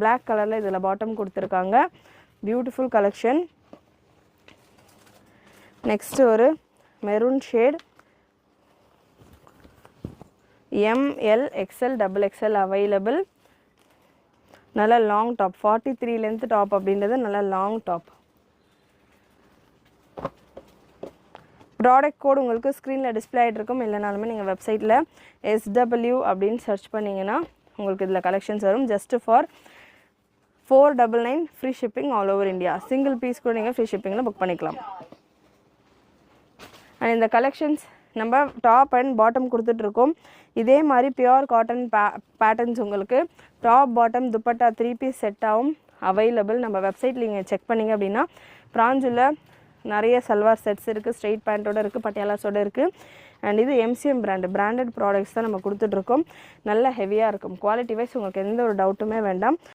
Black கலரில் இதில் bottom கொடுத்துருக்காங்க. Beautiful collection. நெக்ஸ்ட் ஒரு maroon shade. ML XL XXL available. நல்ல லாங் டாப், 43 லென்த் டாப் அப்படின்றது நல்ல லாங் டாப். ப்ராடக்ட் கோட் உங்களுக்கு ஸ்க்ரீனில் டிஸ்பிளே ஆகிட்டு இருக்கும். இல்லைனாலுமே நீங்கள் வெப்சைட்டில் SW அப்படின்னு சர்ச் பண்ணிங்கன்னா உங்களுக்கு இதில் கலெக்ஷன்ஸ் வரும். Just for 499 free shipping all over India. Single piece கூட நீங்கள் ஃப்ரீ ஷிப்பிங்கில் புக் பண்ணிக்கலாம். அண்ட் இந்த கலெக்ஷன்ஸ் நம்ம டாப் அண்ட் பாட்டம் கொடுத்துட்ருக்கோம். இதே மாதிரி பியோர் காட்டன் பேட்டர்ன்ஸ் உங்களுக்கு டாப் பாட்டம் துப்பட்டா 3 பீஸ் செட்டாகவும் அவைலபிள். நம்ம வெப்சைட்டில் நீங்கள் செக் பண்ணிங்க அப்படின்னா பிராஞ்சில் நிறைய சல்வார் செட்ஸ் இருக்குது, ஸ்ட்ரெயிட் பேண்ட்டோடு இருக்குது, பட்டியாலாஸோடு இருக்குது. அண்ட் இது MCM பிராண்டட் ப்ராடக்ட்ஸ் தான் நம்ம கொடுத்துட்ருக்கோம். நல்ல ஹெவியாக இருக்கும். குவாலிட்டி வைஸ் உங்களுக்கு எந்த ஒரு டவுட்டுமே வேண்டாம்.